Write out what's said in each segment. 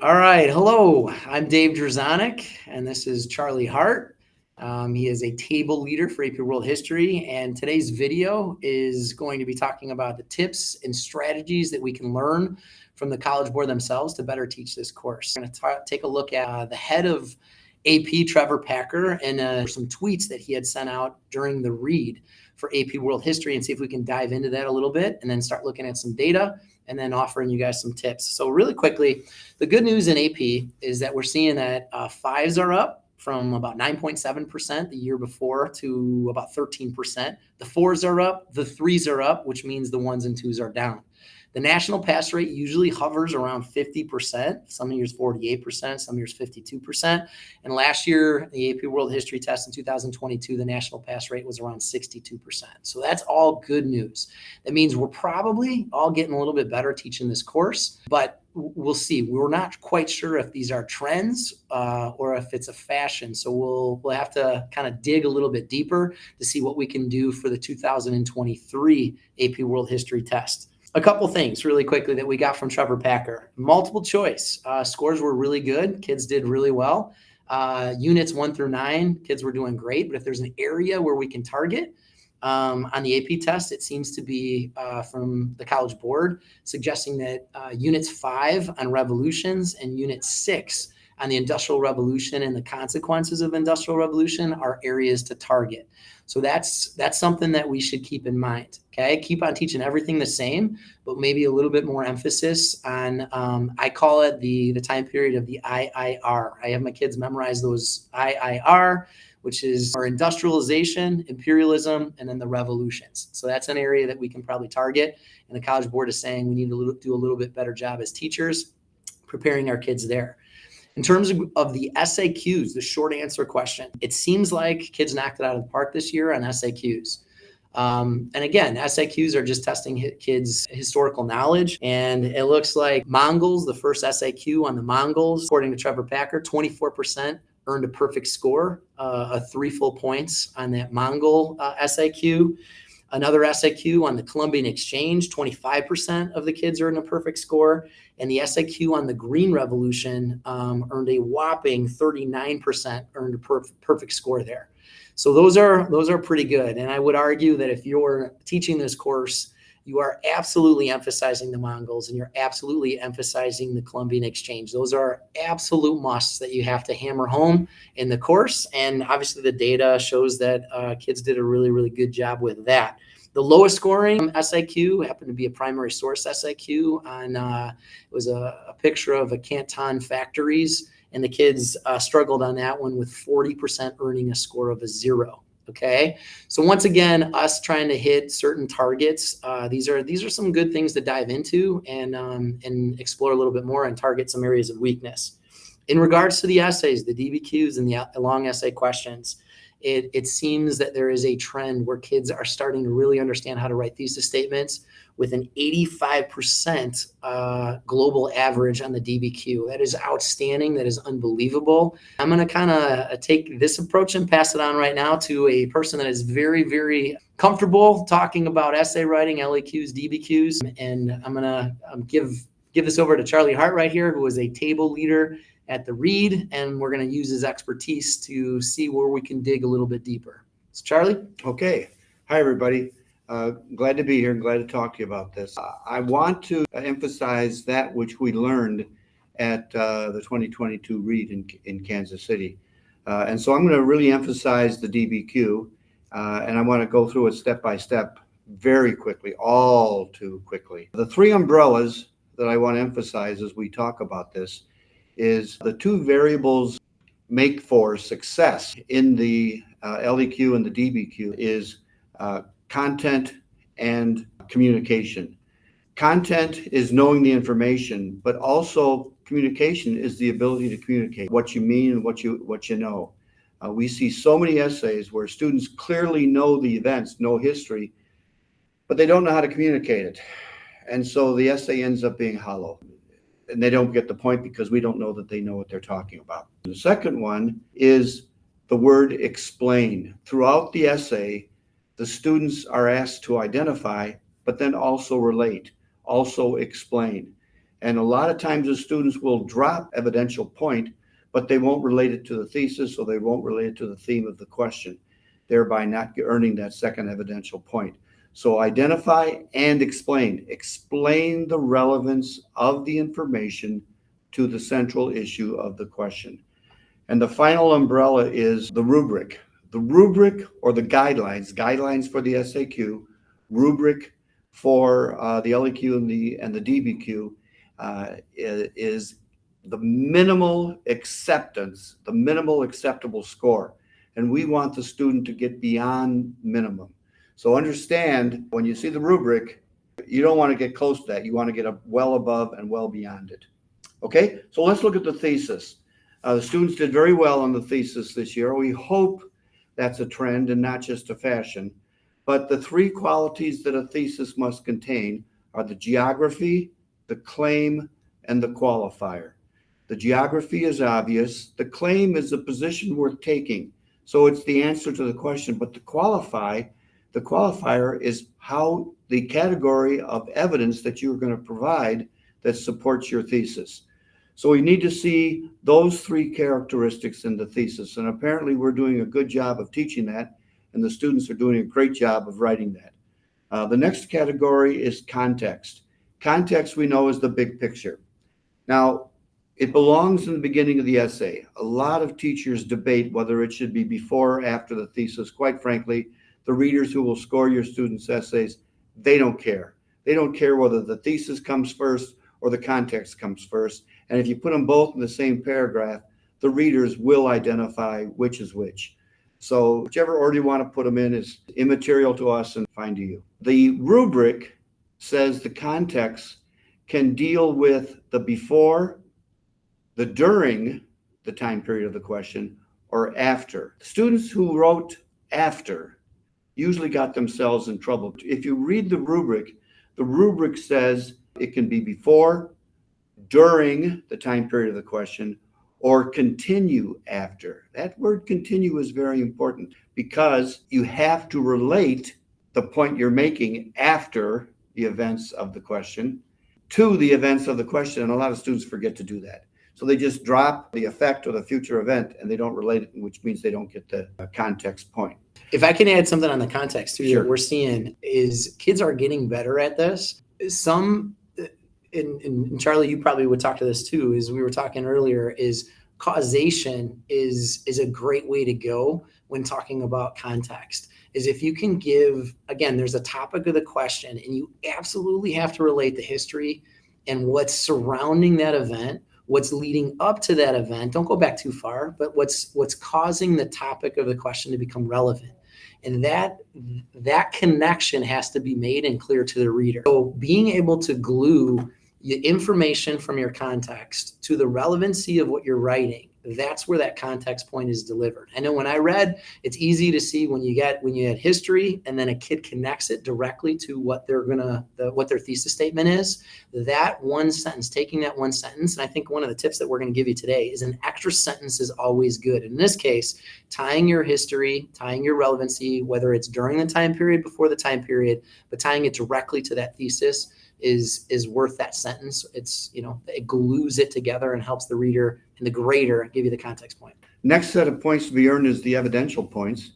All right. Hello, I'm Dave Drzonek, and this is Charlie Hart. He is a table leader for AP World History, and today's video is going to be talking about the tips and strategies that we can learn from the College Board themselves to better teach this course. We're going to take a look at the head of AP, Trevor Packer, and some tweets that he had sent out during the read for AP World History and see if we can dive into that a little bit and then start looking at some data and then offering you guys some tips. So really quickly, the good news in AP is that we're seeing that fives are up from about 9.7% the year before to about 13%. The fours are up, the threes are up, which means the ones and twos are down. The national pass rate usually hovers around 50%, some years 48%, some years 52%. And last year, the AP World History test in 2022, the national pass rate was around 62%. So that's all good news. That means we're probably all getting a little bit better teaching this course, but we'll see. We're not quite sure if these are trends or if it's a fashion. So we'll have to kind of dig a little bit deeper to see what we can do for the 2023 AP World History test. A couple things really quickly that we got from Trevor Packer. Multiple choice. Scores were really good. Kids did really well. Units 1 through 9, kids were doing great. But if there's an area where we can target on the AP test, it seems to be from the College Board suggesting that Units 5 on revolutions and Unit 6 on the Industrial Revolution and the consequences of Industrial Revolution are areas to target. So that's something that we should keep in mind. Okay, keep on teaching everything the same, but maybe a little bit more emphasis on. I call it the time period of the IIR. I have my kids memorize those IIR, which is our industrialization, imperialism, and then the revolutions. So that's an area that we can probably target. And the College Board is saying we need to do a little bit better job as teachers preparing our kids there. In terms of the SAQs, the short answer question, it seems like kids knocked it out of the park this year on SAQs. And again, SAQs are just testing kids' historical knowledge. And it looks like Mongols, the first SAQ on the Mongols, according to Trevor Packer, 24% earned a perfect score, 3 full points on that Mongol SAQ. Another SAQ on the Columbian Exchange, 25% of the kids earned a perfect score. And the SAQ on the Green Revolution earned a whopping 39% earned a perfect score there. So those are pretty good. And I would argue that if you're teaching this course, you are absolutely emphasizing the Mongols and you're absolutely emphasizing the Columbian Exchange. Those are absolute musts that you have to hammer home in the course. And obviously the data shows that kids did a really, really good job with that. The lowest scoring SAQ happened to be a primary source SAQ on, it was a picture of a Canton factories, and the kids struggled on that one with 40% earning a score of a 0. Okay, so once again, us trying to hit certain targets. These are some good things to dive into and explore a little bit more and target some areas of weakness. In regards to the essays, the DBQs and the long essay questions, it seems that there is a trend where kids are starting to really understand how to write thesis statements with an 85% global average on the DBQ. That is outstanding. That is unbelievable. I'm going to kind of take this approach and pass it on right now to a person that is very, very comfortable talking about essay writing, LAQs, DBQs. And I'm going to give this over to Charlie Hart right here, who is a table leader at the read, and we're going to use his expertise to see where we can dig a little bit deeper. So Charlie? Okay. Hi, everybody. Glad to be here and glad to talk to you about this. I want to emphasize that which we learned at the 2022 read in Kansas City. And so I'm going to really emphasize the DBQ, and I want to go through it step by step very quickly, all too quickly. The 3 umbrellas that I want to emphasize as we talk about this is the 2 variables make for success in the LEQ and the DBQ is content and communication. Content is knowing the information, but also communication is the ability to communicate what you mean and what you know. We see so many essays where students clearly know the events, know history, but they don't know how to communicate it. And so the essay ends up being hollow. And they don't get the point because we don't know that they know what they're talking about. The second one is the word explain. Throughout the essay, the students are asked to identify, but then also relate, also explain. And a lot of times the students will drop evidential point, but they won't relate it to the thesis, or they won't relate it to the theme of the question, thereby not earning that second evidential point. So identify and explain. Explain the relevance of the information to the central issue of the question. And the final umbrella is the rubric. The rubric, or the guidelines for the SAQ, rubric for the LEQ and the DBQ, is the minimal acceptance, the minimal acceptable score. And we want the student to get beyond minimum. So understand, when you see the rubric, you don't want to get close to that. You want to get well above and well beyond it. Okay, so let's look at the thesis. The students did very well on the thesis this year. We hope that's a trend and not just a fashion. But the three qualities that a thesis must contain are the geography, the claim, and the qualifier. The geography is obvious. The claim is a position worth taking. So it's the answer to the question. But the qualifier is how the category of evidence that you're going to provide that supports your thesis. So we need to see those three characteristics in the thesis. And apparently we're doing a good job of teaching that, and the students are doing a great job of writing that. The next category is context. Context, we know, is the big picture. Now, it belongs in the beginning of the essay. A lot of teachers debate whether it should be before or after the thesis. Quite frankly, the readers who will score your students' essays, they don't care. They don't care whether the thesis comes first or the context comes first. And if you put them both in the same paragraph, the readers will identify which is which. So whichever order you want to put them in is immaterial to us and fine to you. The rubric says the context can deal with the before, the during the time period of the question, or after. Students who wrote after usually got themselves in trouble. If you read the rubric says it can be before, during the time period of the question, or continue after. That word continue is very important because you have to relate the point you're making after the events of the question to the events of the question. And a lot of students forget to do that. So they just drop the effect or the future event and they don't relate it, which means they don't get the context point. If I can add something on the context too, Sure. that we're seeing is kids are getting better at this. Some, and Charlie, you probably would talk to this too, as we were talking earlier, is causation is a great way to go when talking about context. Is if you can give, again, there's a topic of the question and you absolutely have to relate the history and what's surrounding that event, what's leading up to that event. Don't go back too far, but what's causing the topic of the question to become relevant. And that connection has to be made and clear to the reader. So being able to glue the information from your context to the relevancy of what you're writing, that's where that context point is delivered. I know when I read, it's easy to see when you had history and then a kid connects it directly to what what their thesis statement is. That one sentence, taking that one sentence, and I think one of the tips that we're going to give you today is an extra sentence is always good. In this case, tying your history, tying your relevancy, whether it's during the time period, before the time period, but tying it directly to that thesis is worth that sentence. It's, it glues it together and helps the reader and the grader give you the context point. Next set of points to be earned is the evidential points.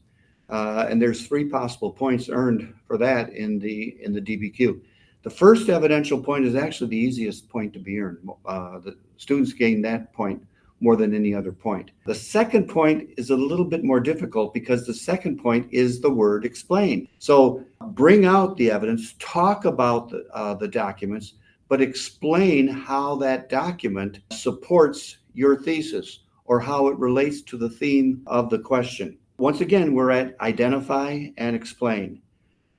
And there's 3 possible points earned for that in the DBQ. The first evidential point is actually the easiest point to be earned. The students gain that point more than any other point. The second point is a little bit more difficult because the second point is the word explain. So bring out the evidence, talk about the documents, but explain how that document supports your thesis or how it relates to the theme of the question. Once again, we're at identify and explain.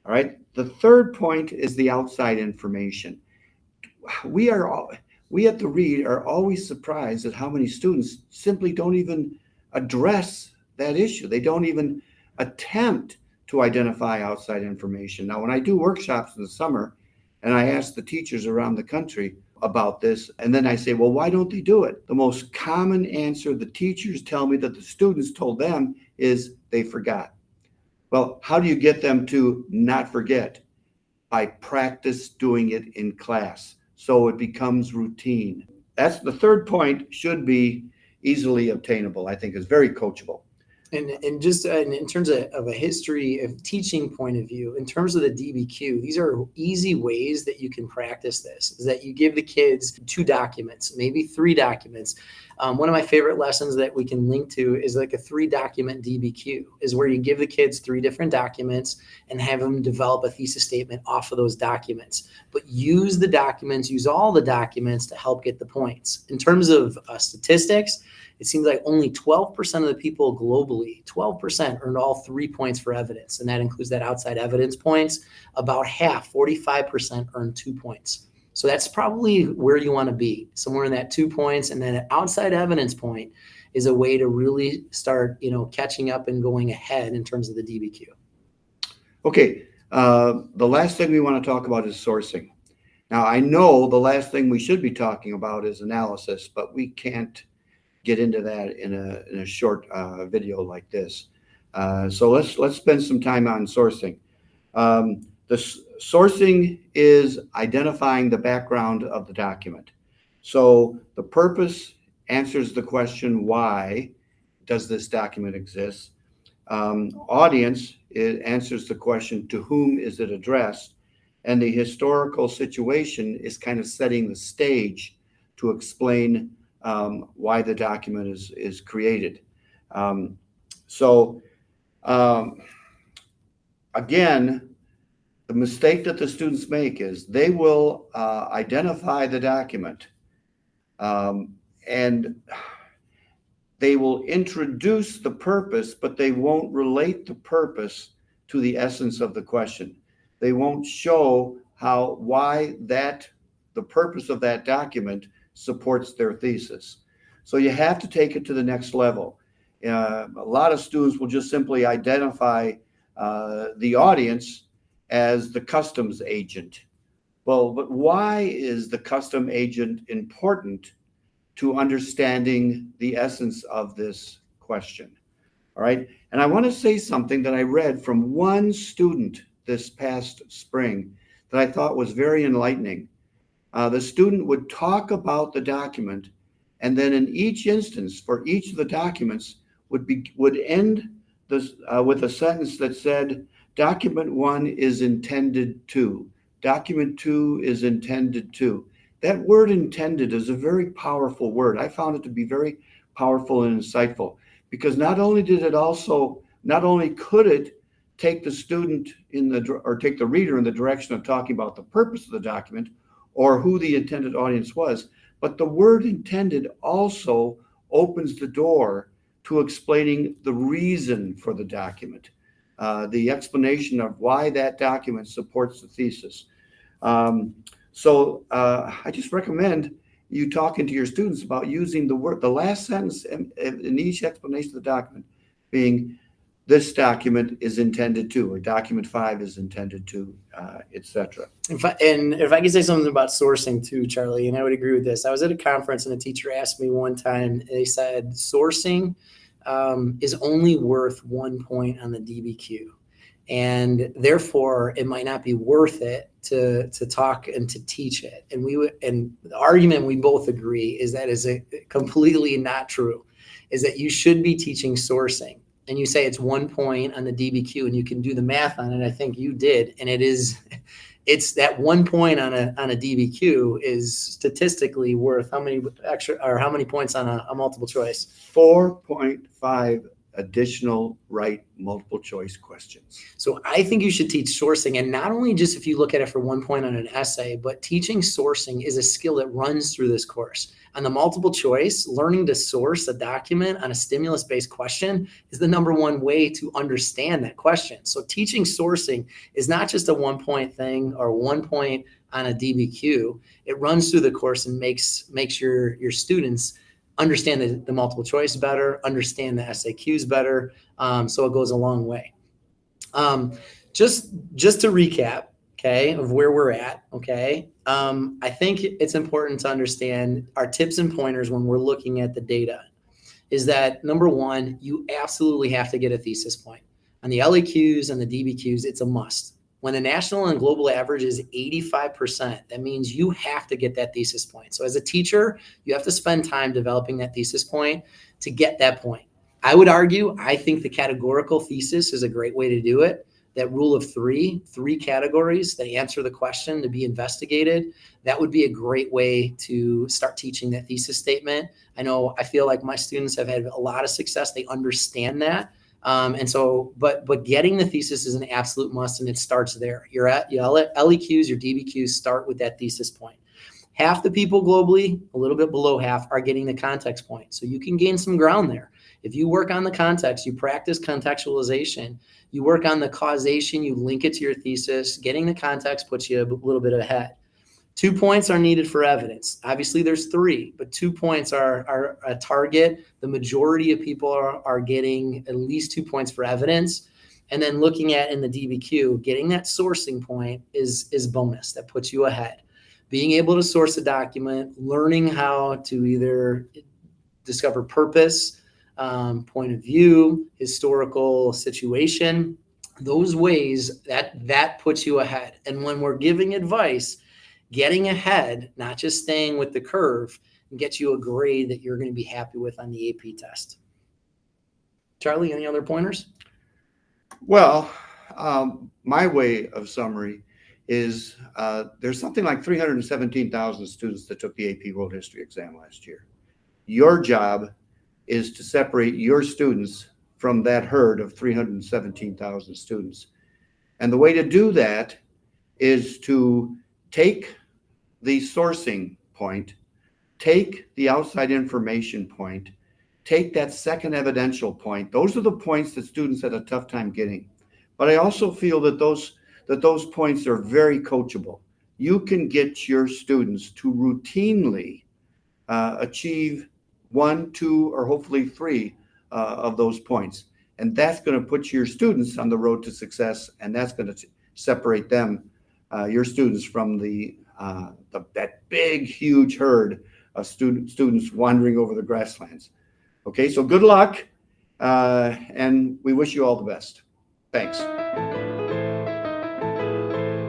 All right. The third point is the outside information. We at the Read are always surprised at how many students simply don't even address that issue. They don't even attempt to identify outside information. Now, when I do workshops in the summer and I ask the teachers around the country about this, and then I say, well, why don't they do it? The most common answer the teachers tell me that the students told them is they forgot. Well, how do you get them to not forget? By practice doing it in class. so it becomes routine. That's the third point, should be easily obtainable. I think is very coachable. And just in terms of a history of teaching point of view, in terms of the DBQ, these are easy ways that you can practice this, is that you give the kids 2 documents, maybe 3 documents. One of my favorite lessons that we can link to is like a 3-document DBQ, is where you give the kids 3 different documents and have them develop a thesis statement off of those documents. But use the documents, use all the documents to help get the points. In terms of statistics, it seems like only 12% of the people globally, 12% earned all 3 points for evidence. And that includes that outside evidence points. About half, 45%, earned 2 points. So that's probably where you want to be, somewhere in that 2 points. And then an outside evidence point is a way to really start, catching up and going ahead in terms of the DBQ. Okay. The last thing we want to talk about is sourcing. Now, I know the last thing we should be talking about is analysis, but we can't get into that in a short video like this. So let's spend some time on sourcing. The sourcing is identifying the background of the document. So the purpose answers the question, why does this document exist? Audience, it answers the question, to whom is it addressed? And the historical situation is kind of setting the stage to explain why the document is created. Again, the mistake that the students make is they will identify the document and they will introduce the purpose, but they won't relate the purpose to the essence of the question. They won't show why the purpose of that document supports their thesis. So you have to take it to the next level. A lot of students will just simply identify the audience as the customs agent. Well, but why is the custom agent important to understanding the essence of this question? All right. And I want to say something that I read from one student this past spring that I thought was very enlightening. The student would talk about the document, and then in each instance, for each of the documents, would end this with a sentence that said, document 1 is intended to. Document 2 is intended to. That word intended is a very powerful word. I found it to be very powerful and insightful, because not only could it take the student take the reader in the direction of talking about the purpose of the document or who the intended audience was, but the word intended also opens the door to explaining the reason for the document, the explanation of why that document supports the thesis. So I just recommend you talking to your students about using the last sentence in each explanation of the document being, this document is intended to, or document 5 is intended to, etc. If I could say something about sourcing too, Charlie, and I would agree with this. I was at a conference and a teacher asked me one time, they said, sourcing is only worth 1 point on the DBQ. And therefore, it might not be worth it to talk and to teach it. And the argument we both agree is that is completely not true, is that you should be teaching sourcing. And you say it's 1 point on the DBQ, and you can do the math on it. I think you did, and it's that 1 point on a DBQ is statistically worth how many points on a multiple choice? 4.5 additional right multiple choice questions. So I think you should teach sourcing, and not only just if you look at it for 1 point on an essay, but teaching sourcing is a skill that runs through this course. On the multiple choice, learning to source a document on a stimulus-based question is the #1 way to understand that question. So teaching sourcing is not just a 1 point thing or 1 point on a DBQ. It runs through the course and makes your students understand the multiple choice better, understand the SAQs better. So it goes a long way. Just to recap, okay, of where we're at, okay, I think it's important to understand our tips and pointers when we're looking at the data is that, #1, you absolutely have to get a thesis point. On the LEQs and the DBQs, it's a must. When the national and global average is 85%, that means you have to get that thesis point. So as a teacher, you have to spend time developing that thesis point to get that point. I would argue, I think the categorical thesis is a great way to do it. That rule of three categories that answer the question to be investigated, that would be a great way to start teaching that thesis statement. I feel like my students have had a lot of success. They understand that. But getting the thesis is an absolute must, and it starts there. Your LEQs, your DBQs start with that thesis point. Half the people globally, a little bit below half, are getting the context point. So you can gain some ground there. If you work on the context, you practice contextualization, you work on the causation, you link it to your thesis, getting the context puts you a little bit ahead. 2 points are needed for evidence. Obviously, there's 3, but 2 points are a target. The majority of people are getting at least 2 points for evidence. And then looking at in the DBQ, getting that sourcing point is bonus. That puts you ahead. Being able to source a document, learning how to either discover purpose, point of view, historical situation, those ways that puts you ahead. And when we're giving advice, getting ahead, not just staying with the curve, and get you a grade that you're going to be happy with on the AP test. Charlie, any other pointers? Well, my way of summary is there's something like 317,000 students that took the AP World History exam last year. Your job is to separate your students from that herd of 317,000 students. And the way to do that is to take the sourcing point, take the outside information point, take that second evidential point. Those are the points that students had a tough time getting. But I also feel that those points are very coachable. You can get your students to routinely achieve 1, 2, or hopefully 3 of those points. And that's going to put your students on the road to success, and that's going to separate them, your students, from that big, huge herd of students wandering over the grasslands. Okay, so good luck, and we wish you all the best. Thanks.